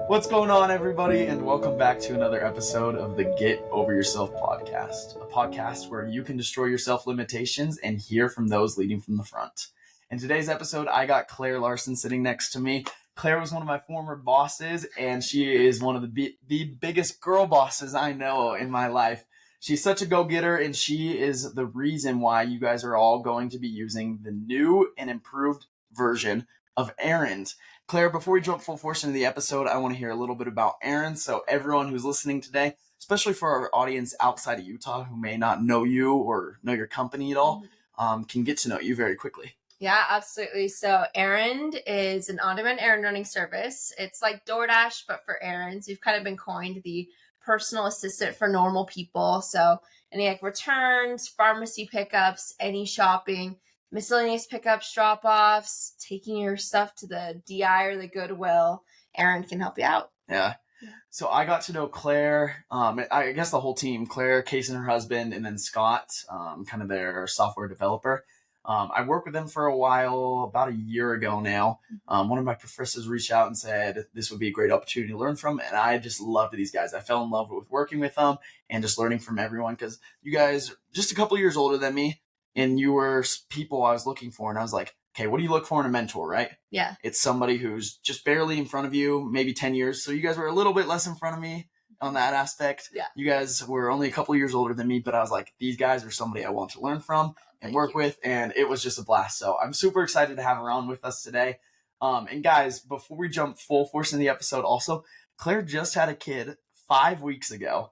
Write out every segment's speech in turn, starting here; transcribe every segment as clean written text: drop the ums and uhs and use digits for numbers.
What's going on, everybody, and welcome back to another episode of the Get Over Yourself podcast, a podcast where you can destroy your self-limitations and hear from those leading from the front. In today's episode, I got Claire Larsen sitting next to me. Claire was one of my former bosses, and she is one of the biggest girl bosses I know in my life. She's such a go-getter, and she is the reason why you guys are all going to be using the new and improved version of Errand. Claire, before we jump full force into the episode, I want to hear a little bit about Errand. So everyone who's listening today, especially for our audience outside of Utah who may not know you or know your company at all, can get to know you very quickly. Yeah, absolutely. So Errand is an on-demand errand running service. It's like DoorDash, but for errands. We've kind of been coined the personal assistant for normal people. So any like returns, pharmacy pickups, any shopping, miscellaneous pickups, drop-offs, taking your stuff to the DI or the Goodwill, Errand can help you out. Yeah. So I got to know Claire, I guess the whole team, Claire, Case and her husband, and then Scott, kind of their software developer. I worked with them for a while, about a year ago now. One of my professors reached out and said this would be a great opportunity to learn from, and I just loved these guys. I fell in love with working with them and just learning from everyone because you guys are just a couple years older than me, and you were people I was looking for, and I was like, okay, what do you look for in a mentor, right? Yeah. It's somebody who's just barely in front of you, maybe 10 years. So you guys were a little bit less in front of me on that aspect. Yeah. You guys were only a couple years older than me, but I was like, these guys are somebody I want to learn from and work with, and it was just a blast. So I'm super excited to have her on with us today. And guys, before we jump full force in the episode, also, Claire just had a kid 5 weeks ago.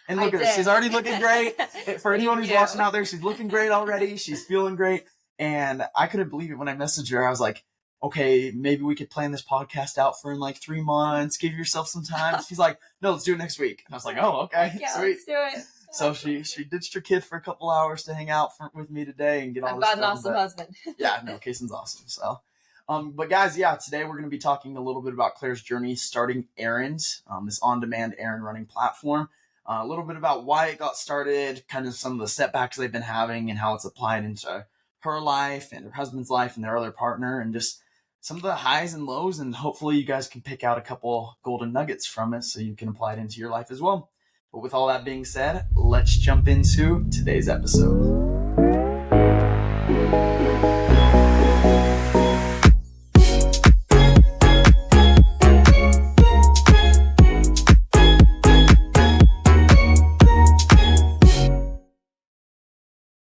And look at her. She's already looking great. For anyone who's watching out there, she's looking great already. She's feeling great. And I couldn't believe it when I messaged her. I was like, okay, maybe we could plan this podcast out for in like 3 months. Give yourself some time. She's like, no, let's do it next week. And I was like, oh, okay. Yeah, sweet. Let's do it. So she ditched her kid for a couple hours to hang out with me today and get all this stuff. I've got an awesome husband. Yeah, no, Kaysen's awesome. So, but guys, yeah, today we're going to be talking a little bit about Claire's journey starting Errand, this on-demand errand running platform. A little bit about why it got started, kind of some of the setbacks they've been having and how it's applied into her life and her husband's life and their other partner, and just some of the highs and lows. And hopefully you guys can pick out a couple golden nuggets from it so you can apply it into your life as well. But with all that being said, let's jump into today's episode.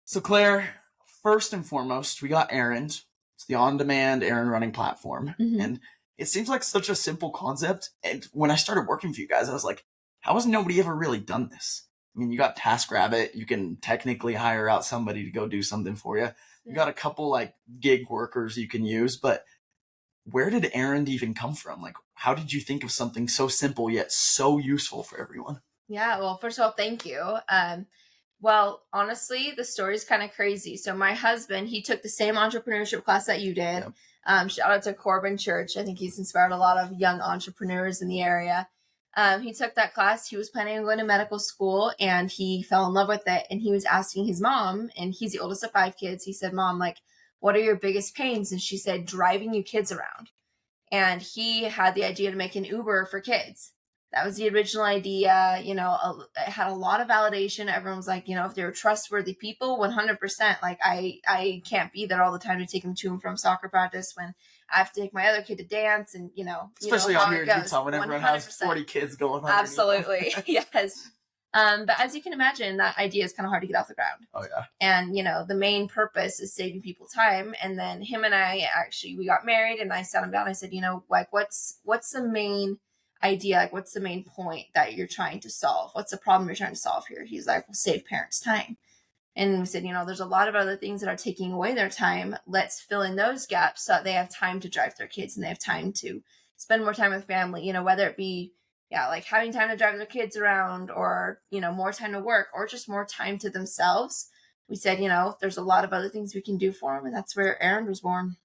So Claire, first and foremost, we got Errand. It's the on-demand errand running platform. Mm-hmm. And it seems like such a simple concept. And when I started working for you guys, I was like, how has nobody ever really done this? I mean, you got TaskRabbit. You can technically hire out somebody to go do something for you. You got a couple like gig workers you can use, but where did Errand even come from? Like, how did you think of something so simple yet so useful for everyone? Yeah, well, first of all, thank you. Well, honestly, the story's kind of crazy. So my husband, he took the same entrepreneurship class that you did. Yep. Shout out to Corbin Church. I think he's inspired a lot of young entrepreneurs in the area. He took that class. He was planning on going to medical school, and he fell in love with it. And he was asking his mom, and he's the oldest of 5 kids. He said, Mom, like, what are your biggest pains? And she said, driving you kids around. And he had the idea to make an Uber for kids. That was the original idea. You know, it had a lot of validation. Everyone was like, you know, if they were trustworthy people, 100%. Like, I can't be there all the time to take them to and from soccer practice when I have to take my other kid to dance, and especially out here in Utah when everyone has 40 kids going on. Absolutely, yes. But as you can imagine, that idea is kind of hard to get off the ground. Oh yeah. And the main purpose is saving people time. And then him and I we got married, and I sat him down. I said, like, what's the main idea? Like, what's the main point that you're trying to solve? What's the problem you're trying to solve here? He's like, well, save parents time. And we said, there's a lot of other things that are taking away their time. Let's fill in those gaps so that they have time to drive their kids and they have time to spend more time with family, whether it be, like having time to drive their kids around, or, more time to work, or just more time to themselves. We said, there's a lot of other things we can do for them. And that's where Errand was born.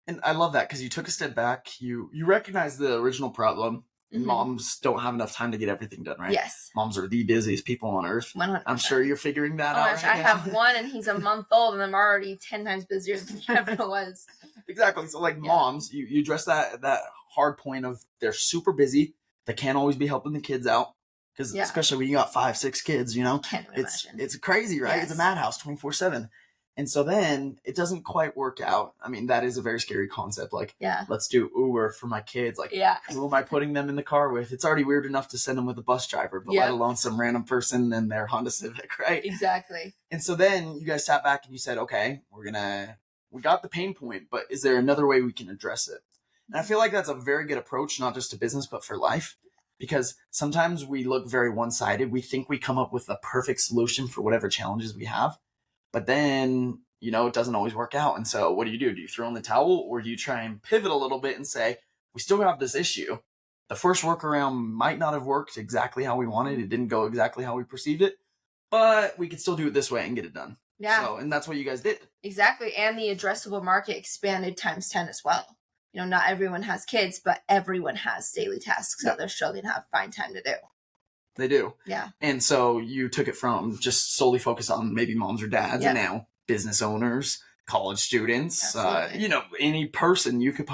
And I love that because you took a step back. You recognized the original problem. And moms don't have enough time to get everything done, right? Yes. Moms are the busiest people on earth. 100%. I'm sure you're figuring that out right now. I have one and he's a month old and I'm already 10 times busier than I ever was. Exactly. So like moms, you address that hard point of they're super busy. They can't always be helping the kids out. Because especially when you got 5-6 kids, it's crazy, right? Yes. It's a madhouse 24/7. And so then it doesn't quite work out. I mean, that is a very scary concept. Like, let's do Uber for my kids. Like, who am I putting them in the car with? It's already weird enough to send them with a bus driver, but let alone some random person in their Honda Civic, right? Exactly. And so then you guys sat back and you said, okay, we got the pain point, but is there another way we can address it? And I feel like that's a very good approach, not just to business, but for life. Because sometimes we look very one-sided. We think we come up with the perfect solution for whatever challenges we have. But then, it doesn't always work out. And so what do? Do you throw in the towel, or do you try and pivot a little bit and say, we still have this issue. The first workaround might not have worked exactly how we wanted. It didn't go exactly how we perceived it, but we could still do it this way and get it done. Yeah. So, and that's what you guys did. Exactly. And the addressable market expanded times 10 as well. Not everyone has kids, but everyone has daily tasks that they're struggling to find time to do. They do. Yeah. And so you took it from just solely focused on maybe moms or dads, and now business owners, college students, any person you could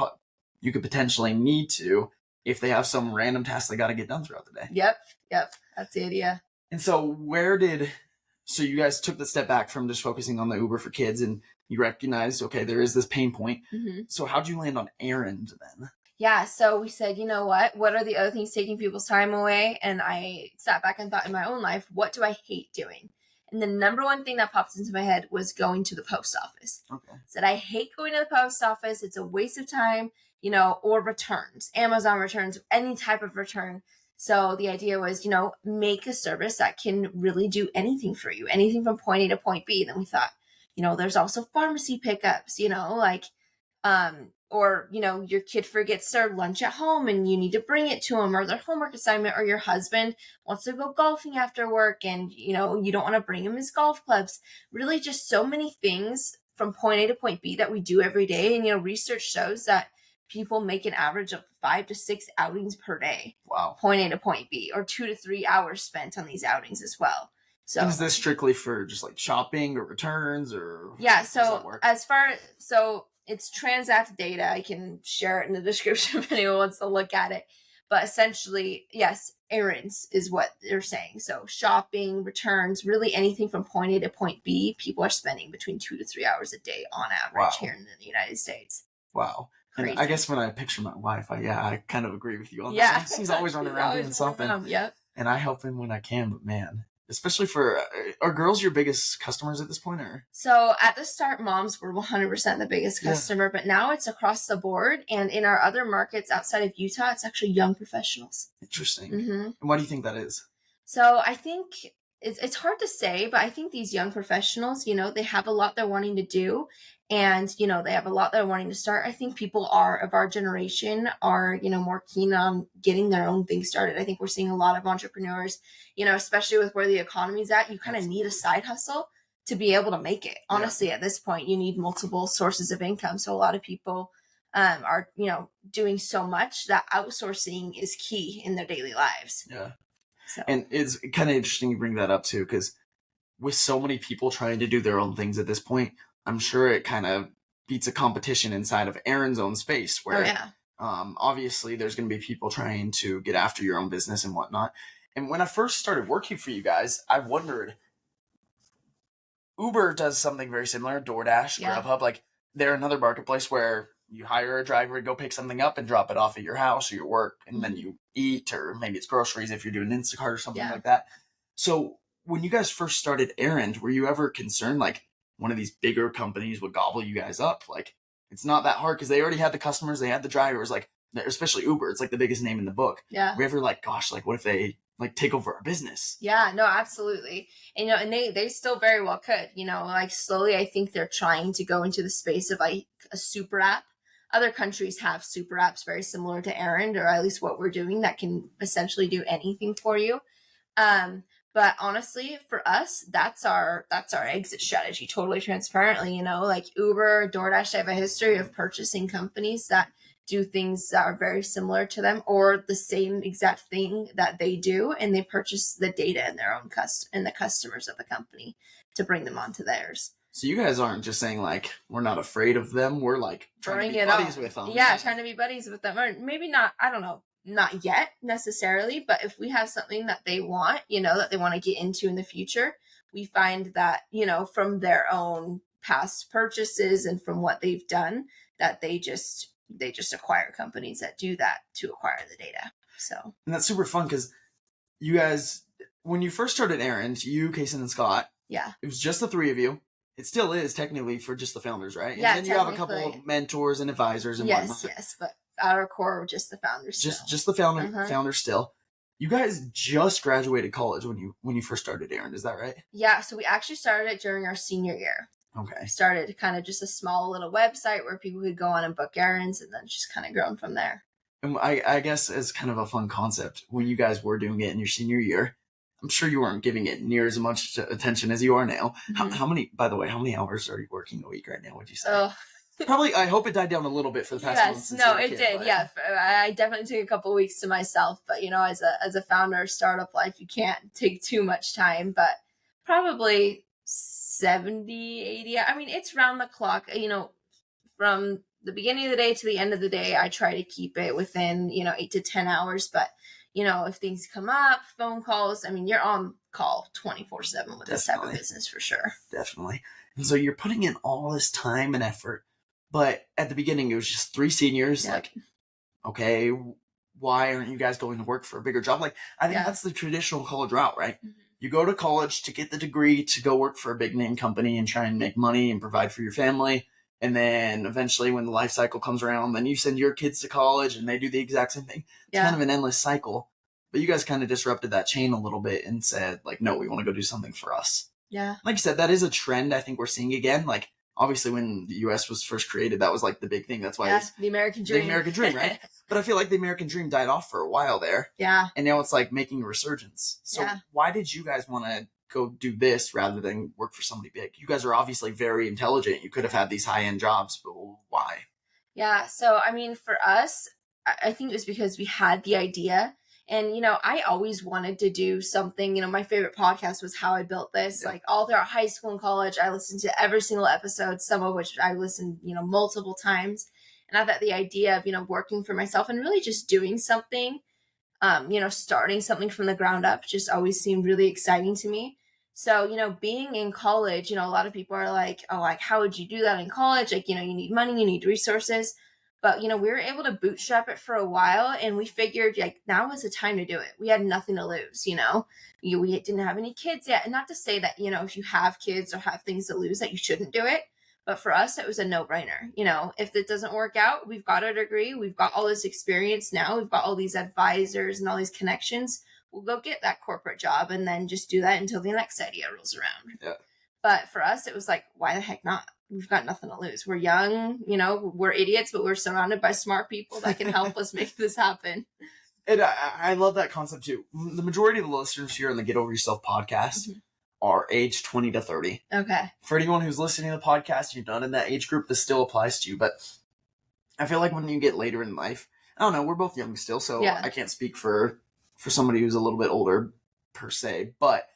potentially need to, if they have some random task they got to get done throughout the day. Yep. That's the idea. And so so you guys took the step back from just focusing on the Uber for kids, and you recognized, okay, there is this pain point. Mm-hmm. So how'd you land on Errand then? Yeah, so we said, what are the other things taking people's time away? And I sat back and thought in my own life, what do I hate doing? And the number one thing that popped into my head was going to the post office. Okay. Said, I hate going to the post office. It's a waste of time, or returns, Amazon returns, any type of return. So the idea was, make a service that can really do anything for you, anything from point A to point B. Then we thought, there's also pharmacy pickups, or, your kid forgets their lunch at home and you need to bring it to them, or their homework assignment, or your husband wants to go golfing after work and, you don't want to bring him his golf clubs. Really just so many things from point A to point B that we do every day. And, research shows that people make an average of 5 to 6 outings per day. Wow. Point A to point B, or 2 to 3 hours spent on these outings as well. So is this strictly for just like shopping or returns, or so it's Transact data. I can share it in the description if anyone wants to look at it. But essentially, yes, errands is what they're saying. So shopping, returns, really anything from point A to point B, people are spending between 2 to 3 hours a day on average here in the United States. Wow. Crazy. And I guess when I picture my wife, I kind of agree with you on that. He's always running around doing something. Yep. And I help him when I can, but man, especially for, are girls your biggest customers at this point? Or? So at the start, moms were 100% the biggest customer, but now it's across the board. And in our other markets outside of Utah, it's actually young professionals. Interesting. Mm-hmm. And why do you think that is? So I think it's hard to say, but I think these young professionals, they have a lot they're wanting to do. And, they have a lot they're wanting to start. I think people of our generation are, more keen on getting their own thing started. I think we're seeing a lot of entrepreneurs, especially with where the economy's at, you kind of need a side hustle to be able to make it. Honestly, at this point, you need multiple sources of income. So a lot of people are, doing so much that outsourcing is key in their daily lives. Yeah. So. And it's kind of interesting you bring that up too, because with so many people trying to do their own things at this point, I'm sure it kind of beats a competition inside of Errand's own space where obviously there's going to be people trying to get after your own business and whatnot. And when I first started working for you guys, I wondered, Uber does something very similar, DoorDash, Grubhub, like they're another marketplace where you hire a driver to go pick something up and drop it off at your house or your work, and then you eat, or maybe it's groceries if you're doing Instacart or something like that. So when you guys first started Errand, were you ever concerned like one of these bigger companies would gobble you guys up? Like, it's not that hard because they already had the customers, they had the drivers, like especially Uber, it's like the biggest name in the book. Yeah. Were you ever like, gosh, like what if they like take over our business? Yeah, no, absolutely. And, and they still very well could, like slowly, I think they're trying to go into the space of like a super app. Other countries have super apps very similar to Errand, or at least what we're doing, that can essentially do anything for you. But honestly, for us, that's our exit strategy, totally transparently, like Uber, DoorDash, they have a history of purchasing companies that do things that are very similar to them or the same exact thing that they do, and they purchase the data in their own in the customers of the company to bring them onto theirs. So you guys aren't just saying like we're not afraid of them, we're like trying to be buddies with them. Yeah, trying to be buddies with them. Or maybe not, I don't know, not yet necessarily, but if we have something that they want, that they want to get into in the future, we find that, from their own past purchases and from what they've done, that they just acquire companies that do that to acquire the data. So, and that's super fun because you guys, when you first started Errand, you, Kason, and Scott, yeah, it was just the three of you. It still is technically for just the founders, right? Yeah, and then you have a couple of mentors and advisors and whatnot. Yes, but at our core, just the founders. Just the founders still. You guys just graduated college when you first started Errand, is that right? Yeah, so we actually started it during our senior year. Okay. We started kind of just a small little website where people could go on and book errands, and then just kind of grown from there. And I guess as kind of a fun concept, when you guys were doing it in your senior year, I'm sure you weren't giving it near as much attention as you are now. Mm-hmm. How many hours are you working a week right now, would you say? Probably, I hope it died down a little bit for the past months. No, it did. But... Yeah, I definitely took a couple of weeks to myself. But, as a founder of startup life, you can't take too much time. But probably 70, 80. I mean, it's round the clock. From the beginning of the day to the end of the day, I try to keep it within, 8 to 10 hours. But, if things come up, phone calls, I mean, you're on call 24/7 with this type of business for sure. Definitely. And so you're putting in all this time and effort. But at the beginning, it was just three seniors. Yep. Like, okay, why aren't you guys going to work for a bigger job? Like, I think that's the traditional college route, right? Mm-hmm. You go to college to get the degree to go work for a big name company and try and make money and provide for your family. And then eventually when the life cycle comes around, then you send your kids to college and they do the exact same thing. It's kind of an endless cycle. But you guys kind of disrupted that chain a little bit and said, like, no, we want to go do something for us. Yeah. Like you said, that is a trend I think we're seeing again. Like, obviously, when the U.S. was first created, that was like the big thing. That's why it's the American dream. The American dream, right? But I feel like the American dream died off for a while there. Yeah. And now it's like making a resurgence. So why did you guys want to go do this rather than work for somebody big? You guys are obviously very intelligent. You could have had these high-end jobs, but why? Yeah. So, I mean, for us, I think it was because we had the idea. And, I always wanted to do something. My favorite podcast was How I Built This. Yeah. Like all throughout high school and college, I listened to every single episode, some of which I listened, multiple times. And I thought the idea of, working for myself and really just doing something, starting something from the ground up just always seemed really exciting to me. So, being in college, a lot of people are like, oh, like, how would you do that in college? Like, you need money, you need resources. But, we were able to bootstrap it for a while, and we figured, like, now was the time to do it. We had nothing to lose, We didn't have any kids yet. And not to say that, if you have kids or have things to lose, that you shouldn't do it. But for us, it was a no-brainer. If it doesn't work out, we've got a degree. We've got all this experience now. We've got all these advisors and all these connections. We'll go get that corporate job and then just do that until the next idea rolls around. Yeah. But for us, it was like, why the heck not? We've got nothing to lose. We're young, we're idiots, but we're surrounded by smart people that can help us make this happen. And I love that concept too. The majority of the listeners here on the Get Over Yourself podcast are age 20 to 30. Okay. For anyone who's listening to the podcast, you're not in that age group, this still applies to you. But I feel like when you get later in life, I don't know, we're both young still, so I can't speak for somebody who's a little bit older per se, but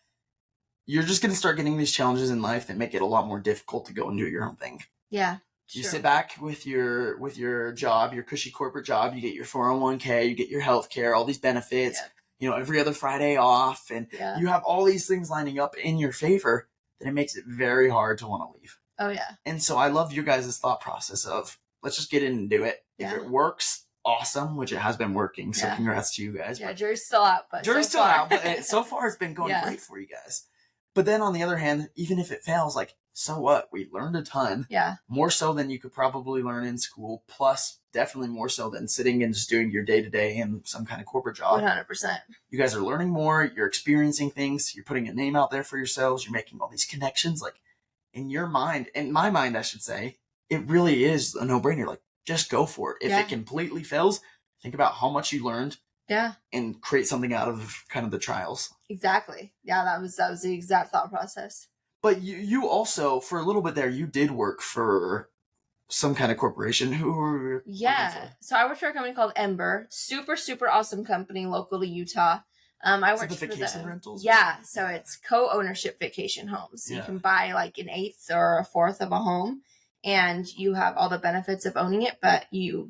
you're just going to start getting these challenges in life that make it a lot more difficult to go and do your own thing. Yeah. You sit back with your job, your cushy corporate job, you get your 401k, you get your health care, all these benefits, every other Friday off, and you have all these things lining up in your favor, then it makes it very hard to want to leave. Oh, yeah. And so I love your guys' thought process of, let's just get in and do it. If it works, awesome, which it has been working, so congrats to you guys. Yeah, jury's still out, but so far it's been going great for you guys. But then on the other hand, even if it fails, like, so what? We learned a ton. Yeah. More so than you could probably learn in school, plus definitely more so than sitting and just doing your day-to-day in some kind of corporate job. 100%. You guys are learning more, you're experiencing things, you're putting a name out there for yourselves, you're making all these connections. Like, in your mind, in my mind, I should say, it really is a no-brainer. Like, just go for it. If it completely fails, think about how much you learned. Yeah. And create something out of kind of the trials. Exactly. Yeah, that was the exact thought process. But you also, for a little bit there, you did work for some kind of corporation. Who were Yeah. So I worked for a company called Ember. Super, super awesome company local to Utah. I worked the for vacation rentals? Yeah. So it's co-ownership vacation homes. So you can buy like an eighth or a fourth of a home, and you have all the benefits of owning it, but you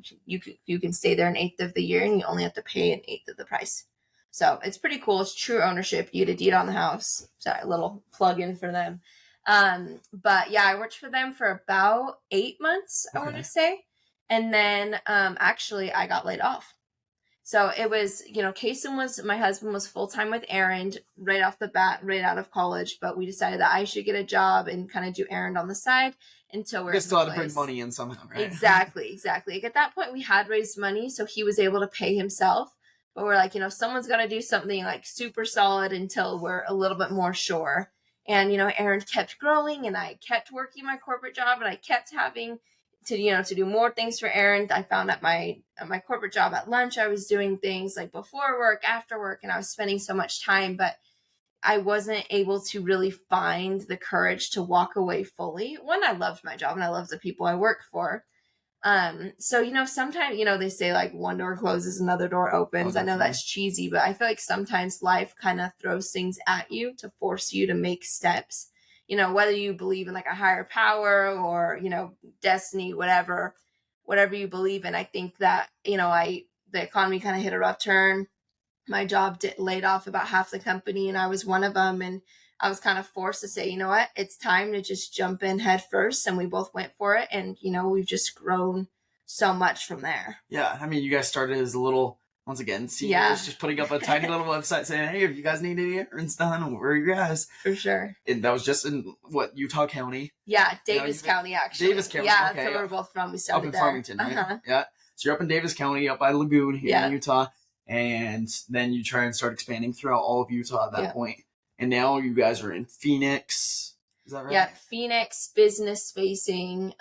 can stay there an eighth of the year, and you only have to pay an eighth of the price. So it's pretty cool. It's true ownership. You get a deed on the house. Sorry, a little plug in for them. But yeah, I worked for them for about 8 months, I want to say. And then actually I got laid off. So it was, my husband was full-time with Errand right off the bat, right out of college, but we decided that I should get a job and kind of do Errand on the side until we're still had to bring money in somehow, right? Exactly. Like at that point we had raised money, so he was able to pay himself. But we're like, someone's got to do something like super solid until we're a little bit more sure. And, Errand kept growing, and I kept working my corporate job, and I kept having to do more things for Errand. I found at my corporate job at lunch, I was doing things like before work, after work, and I was spending so much time, but I wasn't able to really find the courage to walk away fully. One, I loved my job and I loved the people I work for. So, sometimes, they say like one door closes, another door opens. I know that's cheesy, but I feel like sometimes life kind of throws things at you to force you to make steps, whether you believe in like a higher power or, destiny, whatever you believe in. I think that, the economy kind of hit a rough turn. My job laid off about half the company, and I was one of them. And I was kind of forced to say, you know what, it's time to just jump in head first. And we both went for it. And, we've just grown so much from there. Yeah. I mean, you guys started as a little, once again, seniors, just putting up a tiny little website saying, hey, if you guys need any errands done, where are you guys? For sure. And that was just in, Utah County? Yeah, Davis County, actually. Davis County, yeah, okay. That's where we're both from. We started up in Farmington, right? Uh-huh. Yeah. So you're up in Davis County, up by Lagoon here in Utah. And then you try and start expanding throughout all of Utah at that point. And now you guys are in Phoenix. Is that right? Yeah, Phoenix, business facing.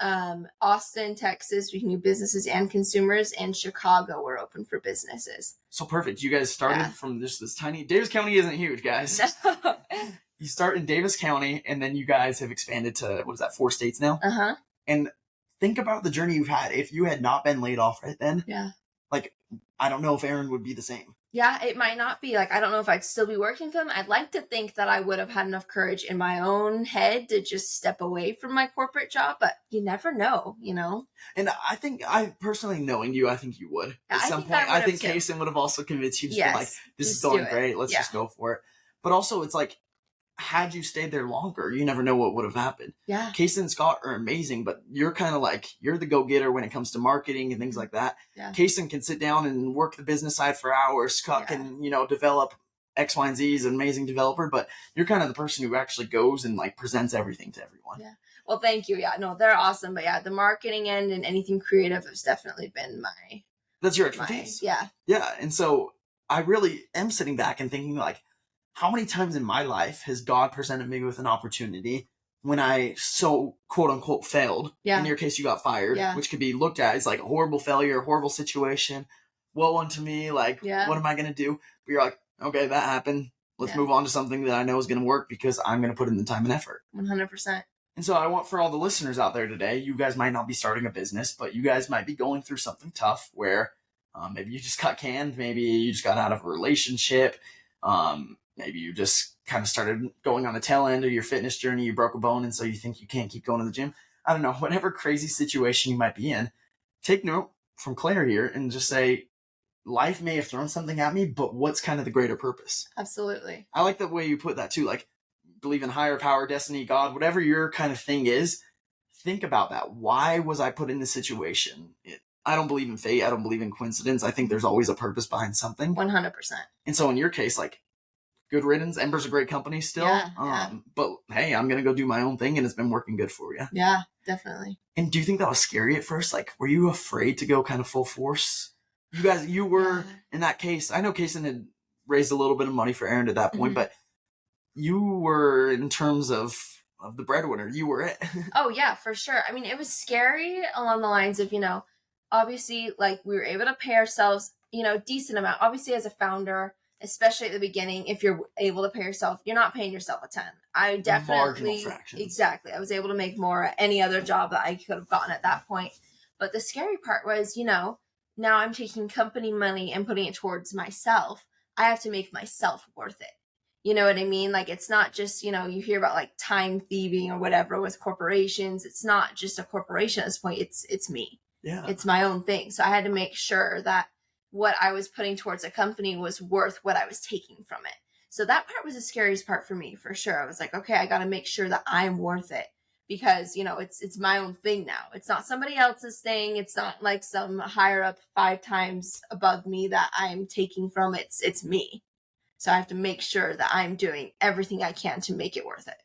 Austin, Texas, we can do businesses and consumers. And Chicago, we're open for businesses. So perfect. You guys started from just this tiny... Davis County isn't huge, guys. No. You start in Davis County, and then you guys have expanded to, what is that, 4 states now? Uh-huh. And think about the journey you've had. If you had not been laid off right then... Yeah. Like, I don't know if Errand would be the same. Yeah, it might not be. Like, I don't know if I'd still be working for them. I'd like to think that I would have had enough courage in my own head to just step away from my corporate job, but you never know, And I think, personally knowing you, I think you would. At some point, I think Kaysen would have also convinced you to be like, this is going great, let's just go for it. But also, it's like, had you stayed there longer, you never know what would have happened. Yeah. Kaysen and Scott are amazing, but you're kind of like, you're the go-getter when it comes to marketing and things like that. Yeah. Kaysen can sit down and work the business side for hours. Scott can, develop X, Y, and Z. Is an amazing developer, but you're kind of the person who actually goes and like presents everything to everyone. Yeah. Well, thank you. Yeah, no, they're awesome. But yeah, the marketing end and anything creative has definitely been that's your expertise. Yeah. Yeah. And so I really am sitting back and thinking like, how many times in my life has God presented me with an opportunity when I so quote unquote failed? Yeah. In your case, you got fired, which could be looked at as like a horrible failure, a horrible situation. Woe unto me. Like, what am I going to do? But you're like, okay, that happened. Let's move on to something that I know is going to work because I'm going to put in the time and effort. 100%. And so I want for all the listeners out there today, you guys might not be starting a business, but you guys might be going through something tough where maybe you just got canned. Maybe you just got out of a relationship. Maybe you just kind of started going on the tail end of your fitness journey. You broke a bone, and so you think you can't keep going to the gym. I don't know, whatever crazy situation you might be in, take note from Claire here and just say, life may have thrown something at me, but what's kind of the greater purpose? Absolutely. I like the way you put that too. Like, believe in higher power, destiny, God, whatever your kind of thing is, think about that. Why was I put in this situation? I don't believe in fate. I don't believe in coincidence. I think there's always a purpose behind something. 100%. And so in your case, like, good riddance. Ember's a great company still. But hey, I'm going to go do my own thing, and it's been working good for you. Yeah, definitely. And do you think that was scary at first? Like, were you afraid to go kind of full force? You were in that case. I know Kaysen had raised a little bit of money for Errand at that point, but you were, in terms of the breadwinner, you were it. Oh yeah, for sure. I mean, it was scary along the lines of, obviously, like, we were able to pay ourselves, decent amount. Obviously, as a founder, especially at the beginning, if you're able to pay yourself, you're not paying yourself a ton. I definitely, marginal fractions. Exactly. I was able to make more at any other job that I could have gotten at that point. But the scary part was, now I'm taking company money and putting it towards myself. I have to make myself worth it. You know what I mean? Like, it's not just, you hear about like time thieving or whatever with corporations. It's not just a corporation at this point. It's me. Yeah. It's my own thing. So I had to make sure that what I was putting towards a company was worth what I was taking from it. So that part was the scariest part for me, for sure. I was like, okay, I got to make sure that I'm worth it, because, it's my own thing now. It's not somebody else's thing. It's not like some higher up 5 times above me that I'm taking from. It's me. So I have to make sure that I'm doing everything I can to make it worth it.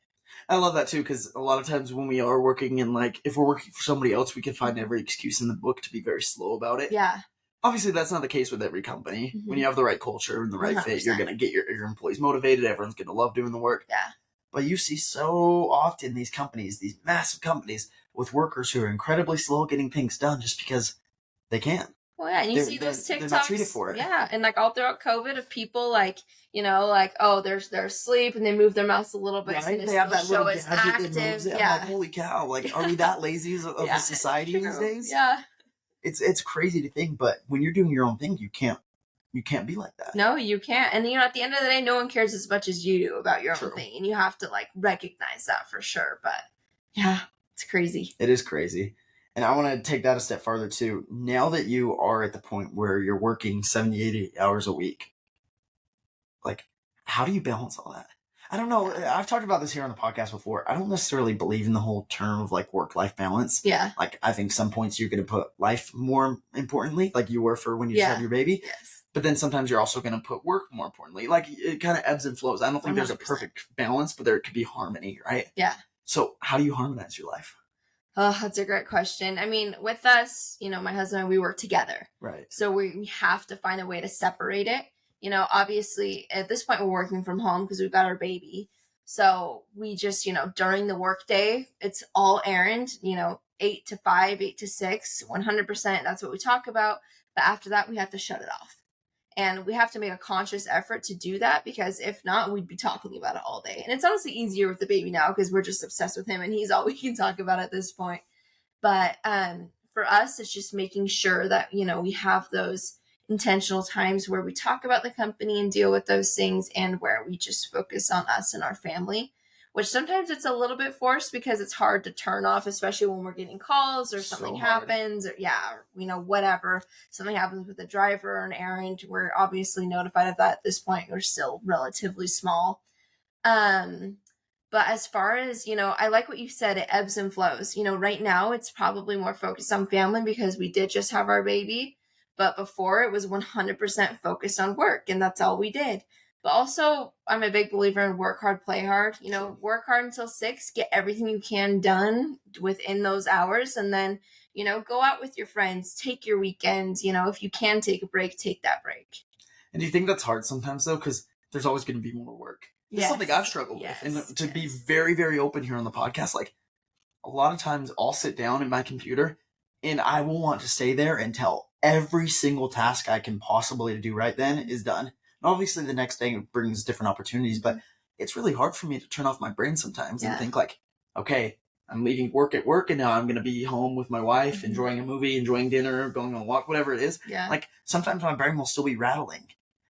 I love that too, because a lot of times when we are working in, like, if we're working for somebody else, we can find every excuse in the book to be very slow about it. Yeah. Obviously, that's not the case with every company. Mm-hmm. When you have the right culture and the right 100%. Fit, you're going to get your employees motivated. Everyone's going to love doing the work. Yeah. But you see so often these companies, these massive companies, with workers who are incredibly slow getting things done just because they can. Well, yeah, and you see those TikToks. They're not treated for it. Yeah, and like all throughout COVID, of people like, oh, they're asleep and they move their mouths a little bit. Right? So they have that little gadget active. that moves it. Yeah. I'm like, holy cow! Like, are we that lazy of a society these days? Yeah. It's crazy to think, but when you're doing your own thing, you can't be like that. No, you can't. And at the end of the day, no one cares as much as you do about your own thing, and you have to like recognize that for sure. But yeah, it's crazy. It is crazy. And I want to take that a step farther too. Now that you are at the point where you're working 70, 80 hours a week, like, how do you balance all that? I don't know. I've talked about this here on the podcast before. I don't necessarily believe in the whole term of like work-life balance. Yeah. Like, I think some points you're going to put life more importantly, like you were for when you just had your baby. Yes. But then sometimes you're also going to put work more importantly. Like, it kind of ebbs and flows. I don't think 100%. There's a perfect balance, but there could be harmony, right? Yeah. So how do you harmonize your life? Oh, that's a great question. I mean, with us, my husband and we work together. Right. So we have to find a way to separate it. Obviously at this point we're working from home because we've got our baby. So we just, during the workday, it's all Errand, 8 to 5, 8 to 6, 100%. That's what we talk about. But after that, we have to shut it off. And we have to make a conscious effort to do that, because if not, we'd be talking about it all day. And it's honestly easier with the baby now because we're just obsessed with him and he's all we can talk about at this point. But for us, it's just making sure that, we have those intentional times where we talk about the company and deal with those things, and where we just focus on us and our family, which sometimes it's a little bit forced because it's hard to turn off, especially when we're getting calls or something happens or whatever. Something happens with a driver or an errand. We're obviously notified of that at this point. We're still relatively small. But as far as, I like what you said, it ebbs and flows. Right now it's probably more focused on family because we did just have our baby. But before, it was 100% focused on work, and that's all we did. But also, I'm a big believer in work hard, play hard. Work hard until 6, get everything you can done within those hours, and then, go out with your friends, take your weekends. If you can take a break, take that break. And do you think that's hard sometimes, though? Because there's always going to be more work. It's something I've struggled with. And to be very, very open here on the podcast, like, a lot of times I'll sit down at my computer and I will want to stay there until every single task I can possibly do right then is done. And obviously the next day brings different opportunities, but it's really hard for me to turn off my brain sometimes and think like, okay, I'm leaving work at work and now I'm going to be home with my wife, enjoying a movie, enjoying dinner, going on a walk, whatever it is. Yeah. Like, sometimes my brain will still be rattling.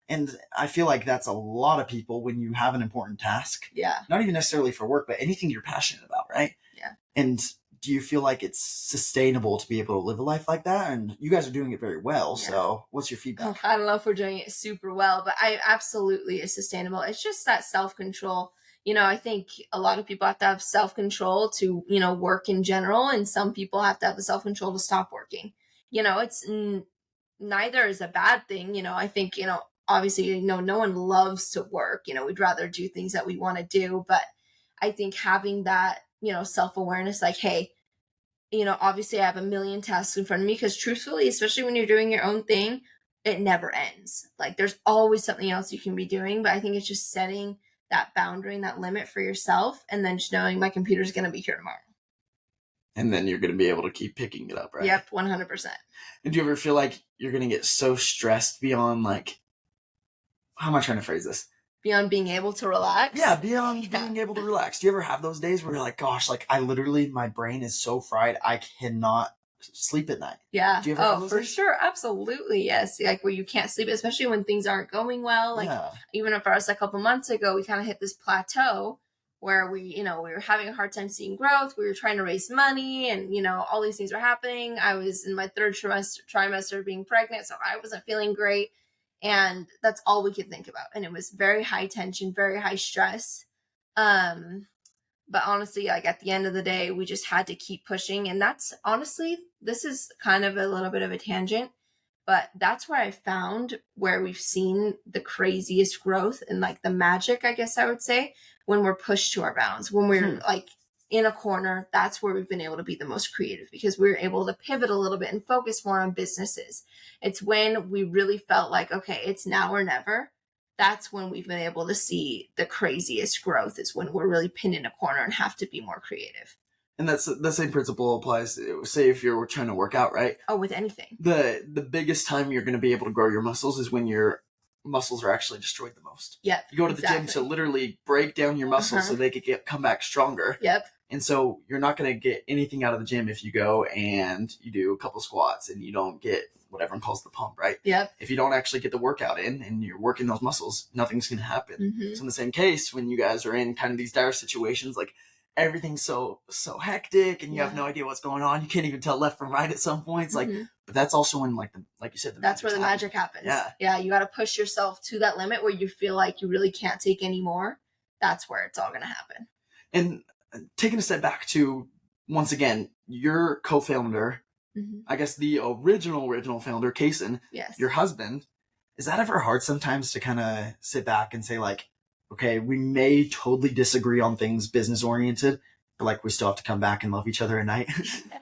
And I feel like that's a lot of people when you have an important task. Yeah. Not even necessarily for work, but anything you're passionate about, right? Yeah. And do you feel like it's sustainable to be able to live a life like that? And you guys are doing it very well. Yeah. So what's your feedback? I don't know if we're doing it super well, but I absolutely is sustainable. It's just that self-control. I think a lot of people have to have self-control to, work in general. And some people have to have the self-control to stop working. It's neither is a bad thing. I think, obviously, no one loves to work. We'd rather do things that we want to do. But I think having that, self-awareness, like, hey, obviously I have a million tasks in front of me, because truthfully, especially when you're doing your own thing, it never ends. Like, there's always something else you can be doing. But I think it's just setting that boundary and that limit for yourself, and then just knowing my computer's going to be here tomorrow. And then you're going to be able to keep picking it up, right? Yep, 100%. And do you ever feel like you're going to get so stressed beyond, like, how am I trying to phrase this? Beyond being able to relax. Yeah, beyond being able to relax. Do you ever have those days where you're like, gosh, like I literally, my brain is so fried, I cannot sleep at night? Yeah. Do you ever have those for days? sure. Absolutely. Yes. Like where you can't sleep, especially when things aren't going well. Like even for us a couple months ago, we kind of hit this plateau where we were having a hard time seeing growth. We were trying to raise money and, all these things were happening. I was in my third trimester being pregnant, so I wasn't feeling great. And that's all we could think about. And it was very high tension, very high stress. But honestly, like at the end of the day, we just had to keep pushing. And that's honestly, this is kind of a little bit of a tangent, but that's where I found where we've seen the craziest growth and like the magic, I guess I would say, when we're pushed to our bounds, when we're like in a corner. That's where we've been able to be the most creative, because we're able to pivot a little bit and focus more on businesses. It's when we really felt like, okay, it's now or never. That's when we've been able to see the craziest growth, is when we're really pinned in a corner and have to be more creative. And that's the same principle applies, say if you're trying to work out, right? Oh, with anything. The biggest time you're going to be able to grow your muscles is when your muscles are actually destroyed the most. Yep. You go to the gym to literally break down your muscles so they could come back stronger. Yep. And so you're not going to get anything out of the gym if you go and you do a couple squats and you don't get what everyone calls the pump, right? Yep. If you don't actually get the workout in and you're working those muscles, nothing's going to happen. Mm-hmm. So in the same case, when you guys are in kind of these dire situations, like everything's so hectic and you have no idea what's going on. You can't even tell left from right at some points. Like, but that's also when like you said, that's where the magic happens. Yeah. You got to push yourself to that limit where you feel like you really can't take any more. That's where it's all going to happen. And taking a step back to, once again, your co-founder, I guess the original founder, Kason, your husband, is that ever hard sometimes to kind of sit back and say like, okay, we may totally disagree on things business oriented, but like we still have to come back and love each other at night?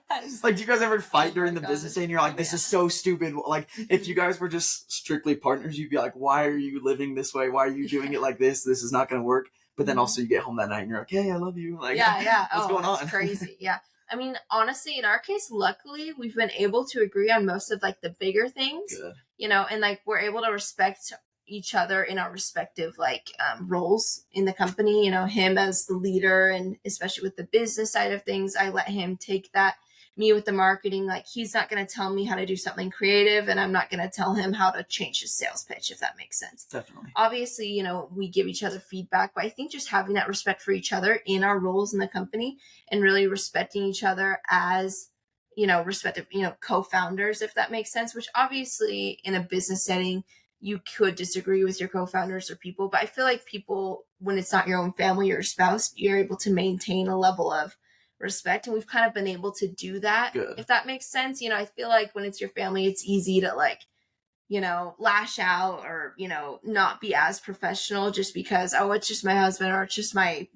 Yes. Like, do you guys ever fight during the business day and you're like, this is so stupid? Like, if you guys were just strictly partners, you'd be like, why are you living this way? Why are you doing it like this? This is not going to work. But then also you get home that night and you're like, hey, I love you. Like, what's going on? It's crazy. Yeah. I mean, honestly, in our case, luckily, we've been able to agree on most of like the bigger things. Good. And like we're able to respect each other in our respective like roles in the company. Him as the leader, and especially with the business side of things, I let him take that. Me with the marketing, like he's not going to tell me how to do something creative, and I'm not going to tell him how to change his sales pitch, if that makes sense. Definitely. Obviously, we give each other feedback, but I think just having that respect for each other in our roles in the company, and really respecting each other as, respective, co-founders, if that makes sense, which obviously in a business setting, you could disagree with your co-founders or people, but I feel like people, when it's not your own family or your spouse, you're able to maintain a level of respect, and we've kind of been able to do that. Good. If that makes sense. I feel like when it's your family, it's easy to like, lash out or, not be as professional just because, oh, it's just my husband or it's just my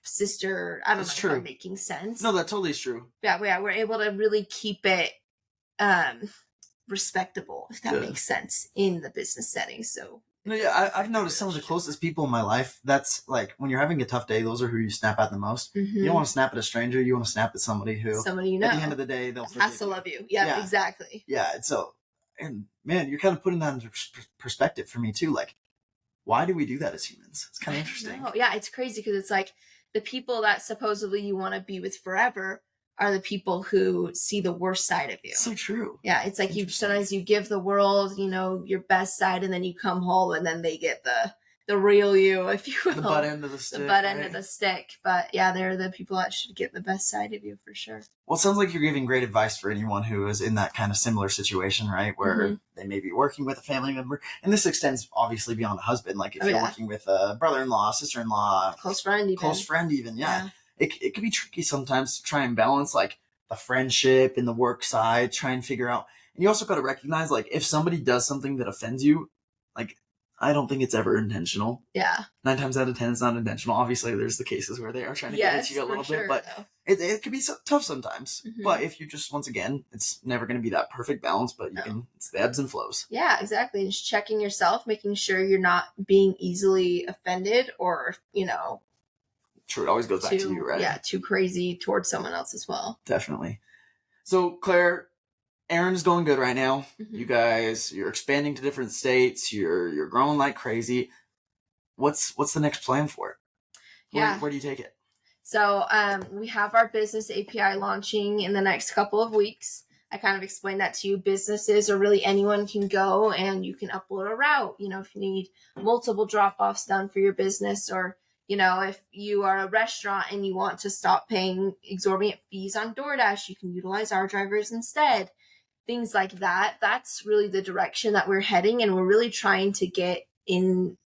sister. I don't know if I'm making sense. No, that totally is true. Yeah, we're able to really keep it respectable, if that makes sense, in the business setting. So no, yeah, I've noticed some of the closest people in my life, that's like when you're having a tough day, those are who you snap at the most. You don't want to snap at a stranger. You want to snap at somebody who, at the end of the day, they'll has to love you. Yeah, exactly. Yeah. So, and man, you're kind of putting that into perspective for me too. Like, why do we do that as humans? It's kind of interesting. Yeah, it's crazy because it's like the people that supposedly you want to be with forever are the people who see the worst side of you. So true. Yeah, it's like sometimes you give the world, your best side, and then you come home and then they get the real you, if you will. The butt end of the stick. The butt end of the stick. But yeah, they're the people that should get the best side of you for sure. Well, it sounds like you're giving great advice for anyone who is in that kind of similar situation, right? Where they may be working with a family member. And this extends obviously beyond a husband. Like if you're working with a brother-in-law, sister-in-law. Close friend even. Yeah. It can be tricky sometimes to try and balance like the friendship and the work side, try and figure out. And you also got to recognize like if somebody does something that offends you, like I don't think it's ever intentional. Yeah. 9 times out of 10, it's not intentional. Obviously, there's the cases where they are trying to get at you a little bit, but it can be tough sometimes. But if you just, once again, it's never going to be that perfect balance, but it's the ebbs and flows. Yeah, exactly. Just checking yourself, making sure you're not being easily offended or, True, it always goes back to you, right? Yeah, too crazy towards someone else as well. Definitely. So, Claire, Errand's going good right now. Mm-hmm. You guys, you're expanding to different states. You're growing like crazy. What's the next plan for it? Where do you take it? So we have our business API launching in the next couple of weeks. I kind of explained that to you. Businesses or really anyone can go and you can upload a route. If you need multiple drop-offs done for your business, or if you are a restaurant and you want to stop paying exorbitant fees on DoorDash, you can utilize our drivers instead. Things like that. That's really the direction that we're heading, and we're really trying to get in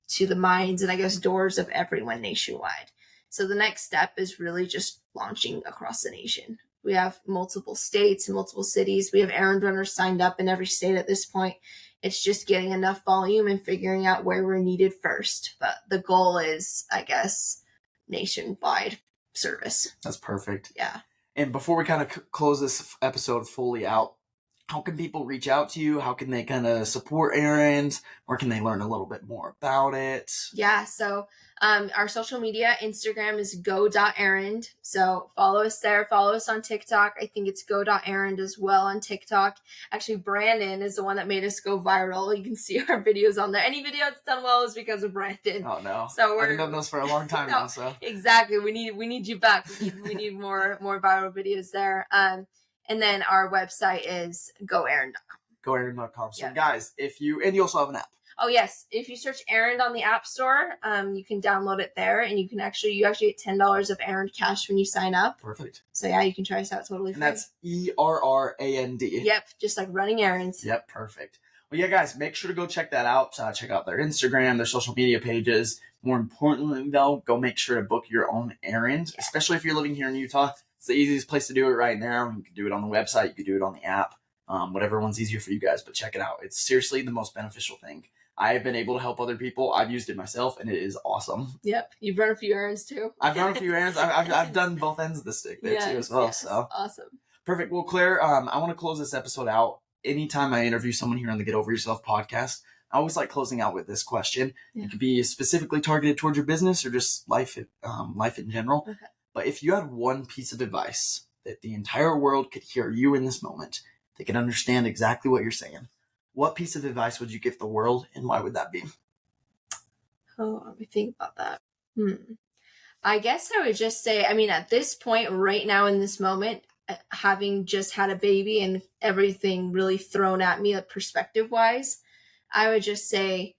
to the minds and I guess doors of everyone nationwide. So the next step is really just launching across the nation. We have multiple states and multiple cities. We have errand runners signed up in every state at this point. It's just getting enough volume and figuring out where we're needed first. But the goal is, I guess, nationwide service. That's perfect. Yeah. And before we kind of close this episode fully out, how can people reach out to you? How can they kind of support Errand? Where can they learn a little bit more about it? Yeah, so our social media, Instagram is go.errand. So follow us there. Follow us on TikTok. I think it's go.errand as well on TikTok. Actually, Brandon is the one that made us go viral. You can see our videos on there. Any video that's done well is because of Brandon. Oh, no. So I've been doing those for a long time now. So exactly. We need you back. We need more viral videos there. And then our website is goerrand.com. Goerrand.com. So guys, and you also have an app. Oh yes, if you search Errand on the App Store, you can download it there, and you actually get $10 of Errand cash when you sign up. Perfect. So yeah, you can try us out totally free. And that's ERRAND. Yep, just like running errands. Yep, perfect. Well, yeah, guys, make sure to go check that out. Check out their Instagram, their social media pages. More importantly, though, go make sure to book your own errand, especially if you're living here in Utah. It's the easiest place to do it right now. You can do it on the website. You can do it on the app. Whatever one's easier for you guys, but check it out. It's seriously the most beneficial thing. I have been able to help other people. I've used it myself, and it is awesome. Yep. You've run a few errands, too. I've run a few errands. I've done both ends of the stick there, too, as well. Yes. So awesome. Perfect. Well, Claire, I want to close this episode out. Anytime I interview someone here on the Get Over Yourself podcast, I always like closing out with this question. Yeah. It could be specifically targeted towards your business or just life in general. Okay. But if you had one piece of advice that the entire world could hear you in this moment, they can understand exactly what you're saying, what piece of advice would you give the world, and why would that be? Oh, let me think about that. I guess I would just say, at this point, right now in this moment, having just had a baby and everything really thrown at me, perspective-wise, I would just say,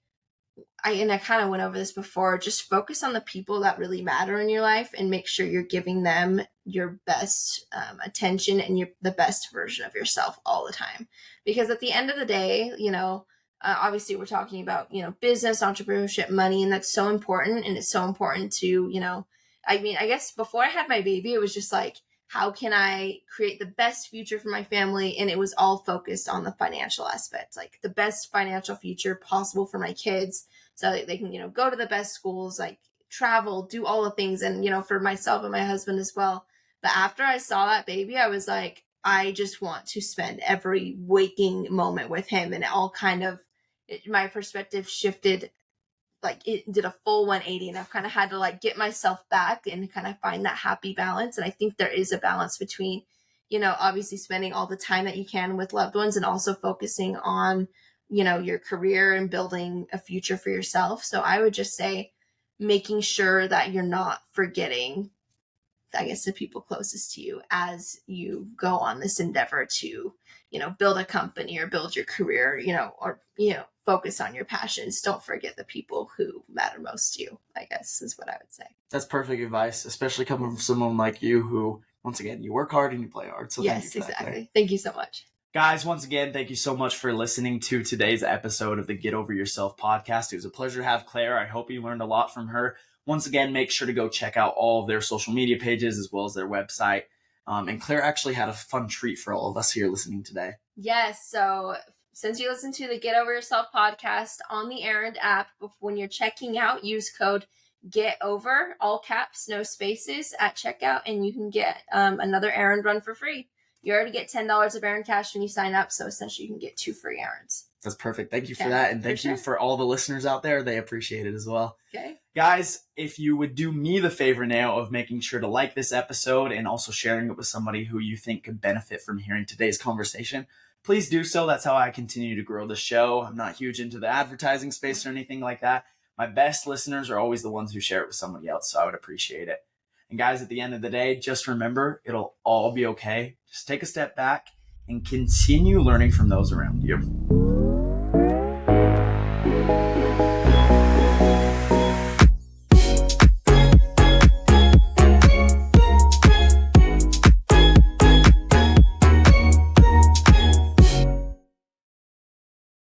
I kind of went over this before, just focus on the people that really matter in your life and make sure you're giving them your best attention and the best version of yourself all the time. Because at the end of the day, obviously we're talking about, business, entrepreneurship, money, and that's so important. And it's so important to, I guess before I had my baby, it was just like, how can I create the best future for my family? And it was all focused on the financial aspect, like the best financial future possible for my kids so that they can, go to the best schools, like travel, do all the things. And, for myself and my husband as well. But after I saw that baby, I was like, I just want to spend every waking moment with him. And it all my perspective shifted, like it did a full 180, and I've kind of had to get myself back and kind of find that happy balance. And I think there is a balance between, obviously spending all the time that you can with loved ones and also focusing on, your career and building a future for yourself. So I would just say making sure that you're not forgetting, I guess, the people closest to you as you go on this endeavor to, build a company or build your career, or focus on your passions. Don't forget the people who matter most to you, I guess, is what I would say. That's perfect advice, especially coming from someone like you who, once again, you work hard and you play hard. So yes, exactly. Thank you so much. Guys, once again, thank you so much for listening to today's episode of the Get Over Yourself podcast. It was a pleasure to have Claire. I hope you learned a lot from her. Once again, make sure to go check out all of their social media pages as well as their website. And Claire actually had a fun treat for all of us here listening today. Yes. So since you listen to the Get Over Yourself podcast on the Errand app, when you're checking out, use code GETOVER, all caps, no spaces, at checkout, and you can get another errand run for free. You already get $10 of errand cash when you sign up, so essentially you can get 2 free errands. That's perfect. Thank you for that, and thank you for all the listeners out there. They appreciate it as well. Okay. Guys, if you would do me the favor now of making sure to like this episode and also sharing it with somebody who you think could benefit from hearing today's conversation, please do so. That's how I continue to grow the show. I'm not huge into the advertising space or anything like that. My best listeners are always the ones who share it with somebody else, so I would appreciate it. And guys, at the end of the day, just remember, it'll all be okay. Just take a step back and continue learning from those around you.